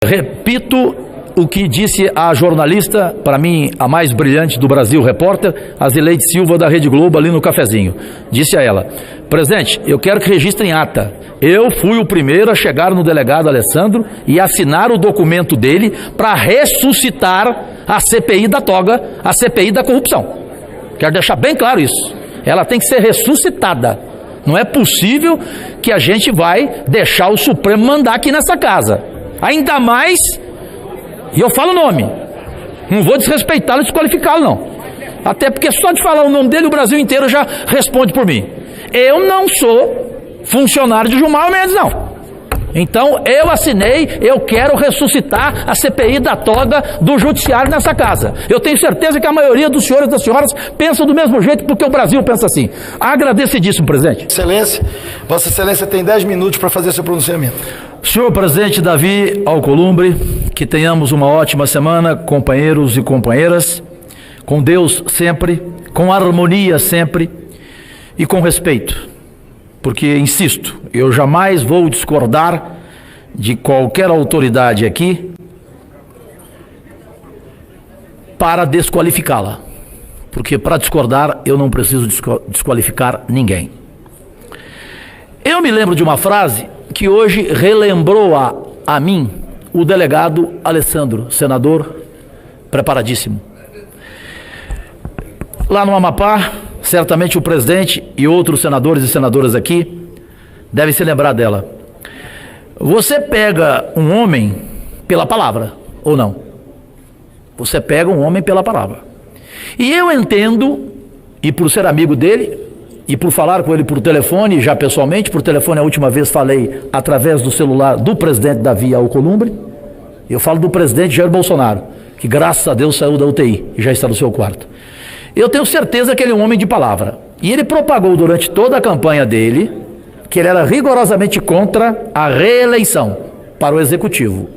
Repito o que disse a jornalista, para mim a mais brilhante do Brasil, repórter Azileide Silva da Rede Globo, ali no cafezinho. Disse a ela: presidente, eu quero que registre em ata. Eu fui o primeiro a chegar no delegado Alessandro e assinar o documento dele para ressuscitar a CPI da toga, a CPI da corrupção. Quero deixar bem claro isso. Ela tem que ser ressuscitada. Não é possível que a gente vai deixar o Supremo mandar aqui nessa casa. Ainda mais, e eu falo o nome, não vou desrespeitá-lo e desqualificá-lo não. Até porque só de falar o nome dele o Brasil inteiro já responde por mim. Eu não sou funcionário de Gilmar Mendes, não. Então eu assinei, eu quero ressuscitar a CPI da toga do judiciário nessa casa. Eu tenho certeza que a maioria dos senhores e das senhoras pensam do mesmo jeito, porque o Brasil pensa assim. Agradecidíssimo, presidente. Excelência, Vossa Excelência tem 10 minutos para fazer seu pronunciamento. Senhor presidente Davi Alcolumbre, que tenhamos uma ótima semana, companheiros e companheiras, com Deus sempre, com harmonia sempre e com respeito. Porque, insisto, eu jamais vou discordar de qualquer autoridade aqui para desqualificá-la. Porque para discordar eu não preciso desqualificar ninguém. Eu me lembro de uma frase que hoje relembrou a mim o delegado Alessandro, senador preparadíssimo. Lá no Amapá, certamente o presidente e outros senadores e senadoras aqui devem se lembrar dela. Você pega um homem pela palavra, ou não? Você pega um homem pela palavra. E eu entendo, e por ser amigo dele, e por falar com ele por telefone, já pessoalmente, por telefone a última vez falei através do celular do presidente Davi Alcolumbre, eu falo do presidente Jair Bolsonaro, que graças a Deus saiu da UTI e já está no seu quarto. Eu tenho certeza que ele é um homem de palavra. E ele propagou durante toda a campanha dele que ele era rigorosamente contra a reeleição para o executivo.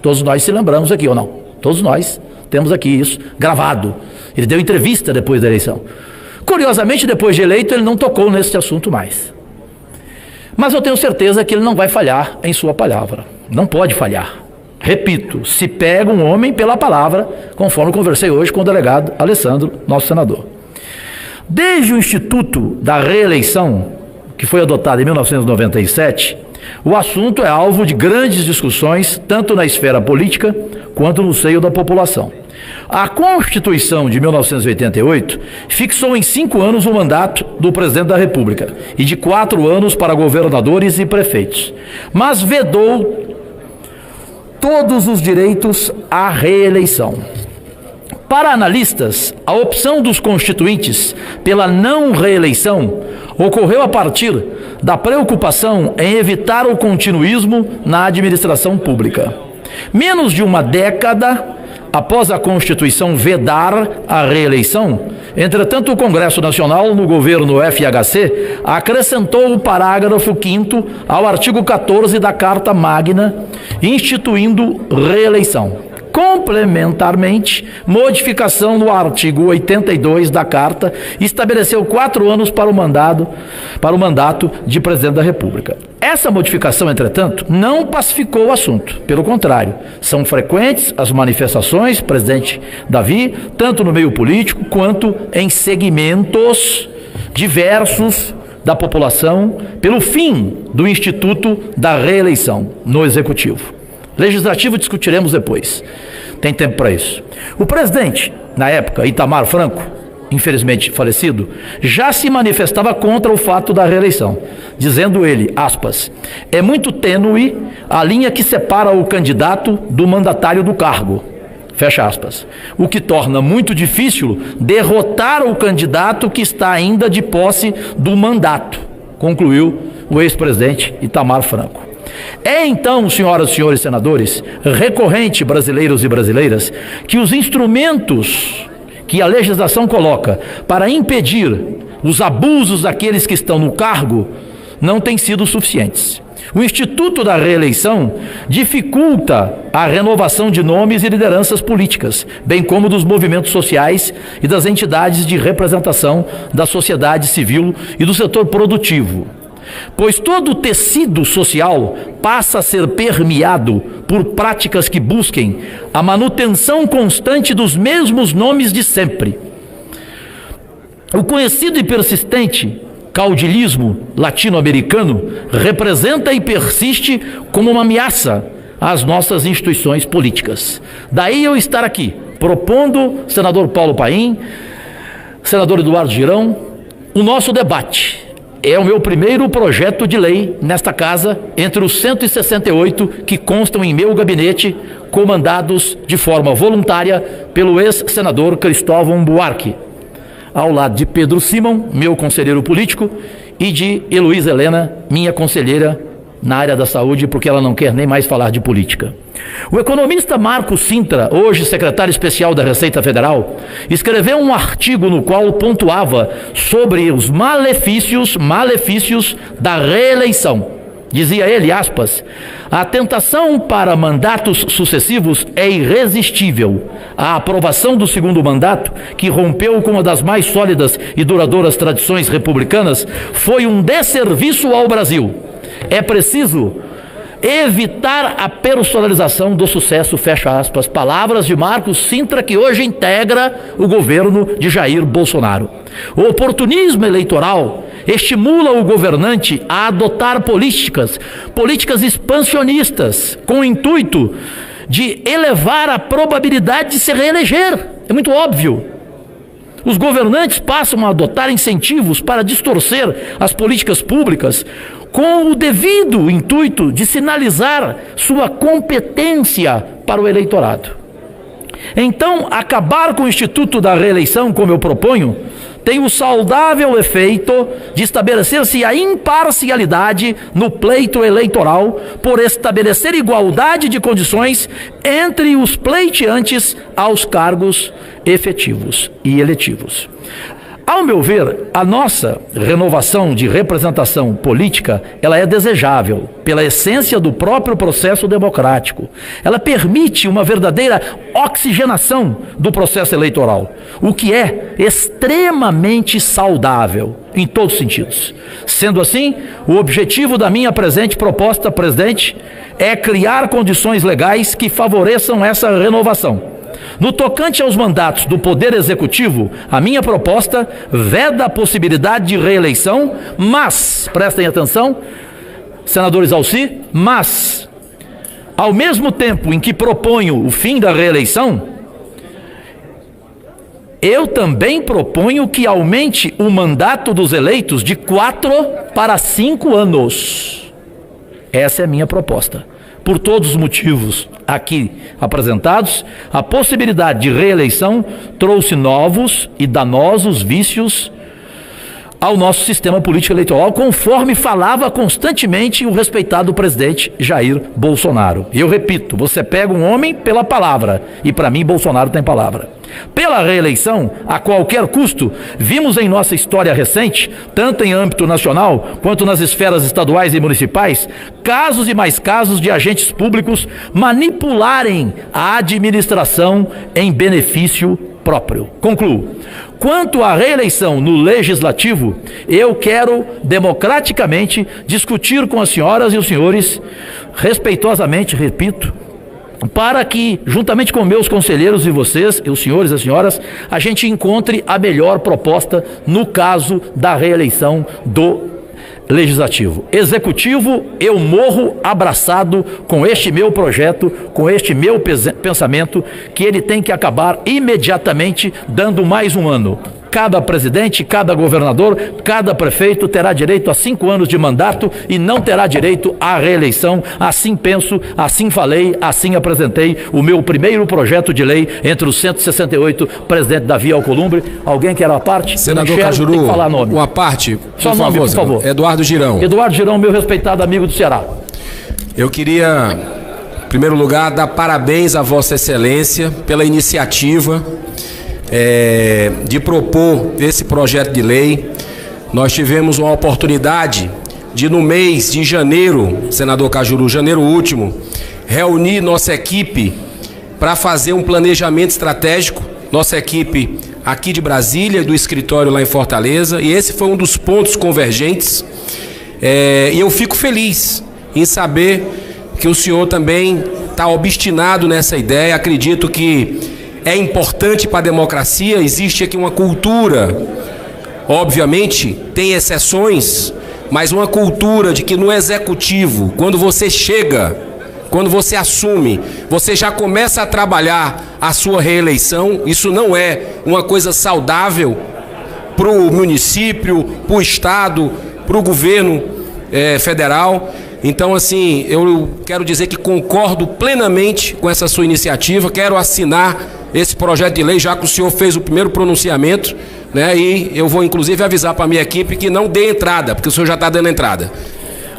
Todos nós se lembramos aqui, ou não? Todos nós temos aqui isso gravado. Ele deu entrevista depois da eleição. Curiosamente, depois de eleito, ele não tocou nesse assunto mais. Mas eu tenho certeza que ele não vai falhar em sua palavra. Não pode falhar. Repito, se pega um homem pela palavra, conforme conversei hoje com o delegado Alessandro, nosso senador. Desde o Instituto da Reeleição, que foi adotado em 1997, o assunto é alvo de grandes discussões, tanto na esfera política quanto no seio da população. A Constituição de 1988 fixou em 5 anos o mandato do presidente da República e de 4 anos para governadores e prefeitos, mas vedou todos os direitos à reeleição. Para analistas, a opção dos constituintes pela não reeleição ocorreu a partir da preocupação em evitar o continuismo na administração pública. Menos de uma década após a Constituição vedar a reeleição, entretanto, o Congresso Nacional, no governo FHC, acrescentou o parágrafo 5º ao artigo 14 da Carta Magna, instituindo reeleição. Complementarmente, modificação no artigo 82 da Carta estabeleceu 4 anos para o mandato de presidente da República. Essa modificação, entretanto, não pacificou o assunto. Pelo contrário, são frequentes as manifestações, presidente Davi, tanto no meio político quanto em segmentos diversos da população, pelo fim do Instituto da Reeleição no Executivo. Legislativo discutiremos depois. Tem tempo para isso. O presidente, na época, Itamar Franco, infelizmente falecido, já se manifestava contra o fato da reeleição, dizendo ele, aspas, é muito tênue a linha que separa o candidato do mandatário do cargo, fecha aspas, o que torna muito difícil derrotar o candidato que está ainda de posse do mandato, concluiu o ex-presidente Itamar Franco. É então, senhoras e senhores senadores, recorrente, brasileiros e brasileiras, que os instrumentos que a legislação coloca para impedir os abusos daqueles que estão no cargo não têm sido suficientes. O Instituto da Reeleição dificulta a renovação de nomes e lideranças políticas, bem como dos movimentos sociais e das entidades de representação da sociedade civil e do setor produtivo. pois todo o tecido social passa a ser permeado por práticas que busquem a manutenção constante dos mesmos nomes de sempre. O conhecido e persistente caudilismo latino-americano representa e persiste como uma ameaça às nossas instituições políticas. Daí eu estar aqui, propondo, senador Paulo Paim, senador Eduardo Girão, o nosso debate. É o meu primeiro projeto de lei nesta casa, entre os 168 que constam em meu gabinete, comandados de forma voluntária pelo ex-senador Cristóvão Buarque, ao lado de Pedro Simão, meu conselheiro político, e de Heloísa Helena, minha conselheira na área da saúde, porque ela não quer nem mais falar de política. O economista Marco Sintra, hoje secretário especial da Receita Federal, escreveu um artigo no qual pontuava sobre os malefícios da reeleição. Dizia ele, aspas, a tentação para mandatos sucessivos é irresistível. A aprovação do segundo mandato, que rompeu com uma das mais sólidas e duradouras tradições republicanas, foi um desserviço ao Brasil. É preciso evitar a personalização do sucesso, fecha aspas, palavras de Marco Sintra, que hoje integra o governo de Jair Bolsonaro. O oportunismo eleitoral estimula o governante a adotar políticas expansionistas, com o intuito de elevar a probabilidade de se reeleger. É muito óbvio. Os governantes passam a adotar incentivos para distorcer as políticas públicas com o devido intuito de sinalizar sua competência para o eleitorado. Então, acabar com o Instituto da Reeleição, como eu proponho, tem o saudável efeito de estabelecer-se a imparcialidade no pleito eleitoral, por estabelecer igualdade de condições entre os pleiteantes aos cargos efetivos e eletivos. Ao meu ver, a nossa renovação de representação política, ela é desejável pela essência do próprio processo democrático. Ela permite uma verdadeira oxigenação do processo eleitoral, o que é extremamente saudável em todos os sentidos. Sendo assim, o objetivo da minha presente proposta, presidente, é criar condições legais que favoreçam essa renovação. No tocante aos mandatos do Poder Executivo, a minha proposta veda a possibilidade de reeleição, mas, prestem atenção, senadores Alci, mas, ao mesmo tempo em que proponho o fim da reeleição, eu também proponho que aumente o mandato dos eleitos de 4 para 5 anos. Essa é a minha proposta. Por todos os motivos aqui apresentados, a possibilidade de reeleição trouxe novos e danosos vícios ao nosso sistema político eleitoral, conforme falava constantemente o respeitado presidente Jair Bolsonaro. E eu repito, você pega um homem pela palavra, e para mim Bolsonaro tem palavra. Pela reeleição, a qualquer custo, vimos em nossa história recente, tanto em âmbito nacional quanto nas esferas estaduais e municipais, casos e mais casos de agentes públicos manipularem a administração em benefício próprio. Concluo. Quanto à reeleição no Legislativo, eu quero democraticamente discutir com as senhoras e os senhores, respeitosamente, repito, para que, juntamente com meus conselheiros e vocês, os senhores e as senhoras, a gente encontre a melhor proposta no caso da reeleição do Legislativo. Executivo, eu morro abraçado com este meu projeto, com este meu pensamento, que ele tem que acabar imediatamente, dando mais um ano. Cada presidente, cada governador, cada prefeito terá direito a 5 anos de mandato e não terá direito à reeleição. Assim penso, assim falei, assim apresentei o meu primeiro projeto de lei entre os 168, presidente Davi Alcolumbre. Alguém quer a parte? Senador Cajuru, tem que falar nome. Uma parte, só nome, por favor. Eduardo Girão. Eduardo Girão, meu respeitado amigo do Ceará. Eu queria, em primeiro lugar, dar parabéns a Vossa Excelência pela iniciativa de propor esse projeto de lei. Nós tivemos uma oportunidade de, no mês de janeiro, senador Cajuru, janeiro último, reunir nossa equipe para fazer um planejamento estratégico, nossa equipe aqui de Brasília, do escritório lá em Fortaleza, e esse foi um dos pontos convergentes. E eu fico feliz em saber que o senhor também está obstinado nessa ideia. Acredito que é importante para a democracia. Existe aqui uma cultura, obviamente, tem exceções, mas uma cultura de que no executivo, quando você chega, quando você assume, você já começa a trabalhar a sua reeleição. Isso não é uma coisa saudável para o município, para o estado, para o governo federal. Então, assim, eu quero dizer que concordo plenamente com essa sua iniciativa, quero assinar esse projeto de lei, já que o senhor fez o primeiro pronunciamento, né? E eu vou, inclusive, avisar para a minha equipe que não dê entrada, porque o senhor já está dando entrada.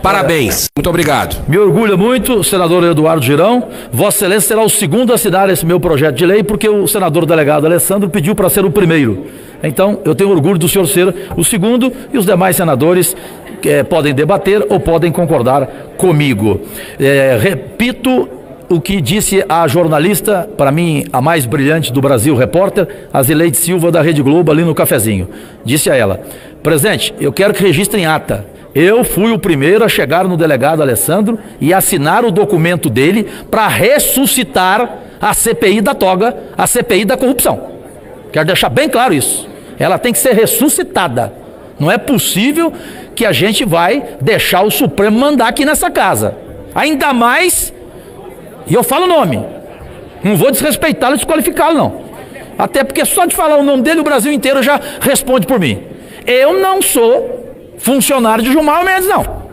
Parabéns, muito obrigado. Me orgulha muito, senador Eduardo Girão. Vossa Excelência será o segundo a assinar esse meu projeto de lei, porque o senador delegado Alessandro pediu para ser o primeiro. Então, eu tenho orgulho do senhor ser o segundo e os demais senadores podem debater ou podem concordar comigo. Repito o que disse a jornalista, para mim, a mais brilhante do Brasil, repórter, Azileide Silva, da Rede Globo, ali no cafezinho. Disse a ela: presidente, eu quero que registre em ata. Eu fui o primeiro a chegar no delegado Alessandro e assinar o documento dele para ressuscitar a CPI da toga, a CPI da corrupção. Quero deixar bem claro isso. Ela tem que ser ressuscitada. Não é possível que a gente vai deixar o Supremo mandar aqui nessa casa. Ainda mais, e eu falo o nome, não vou desrespeitá-lo e desqualificá-lo não. Até porque só de falar o nome dele o Brasil inteiro já responde por mim. Eu não sou funcionário de Gilmar Mendes, não.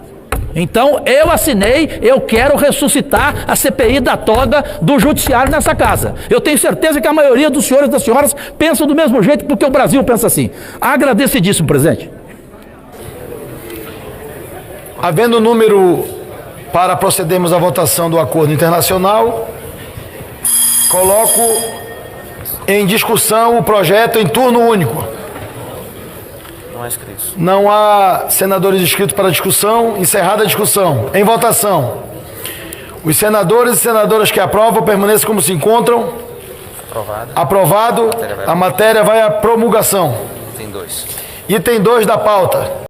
Então, eu assinei, eu quero ressuscitar a CPI da toga do judiciário nessa casa. Eu tenho certeza que a maioria dos senhores e das senhoras pensam do mesmo jeito, porque o Brasil pensa assim. Agradecidíssimo, presidente. Havendo número para procedermos à votação do acordo internacional, coloco em discussão o projeto em turno único. Não há senadores inscritos para discussão. Encerrada a discussão. Em votação. Os senadores e senadoras que aprovam permaneçam como se encontram. Aprovado. A matéria vai à promulgação. Item 2 da pauta.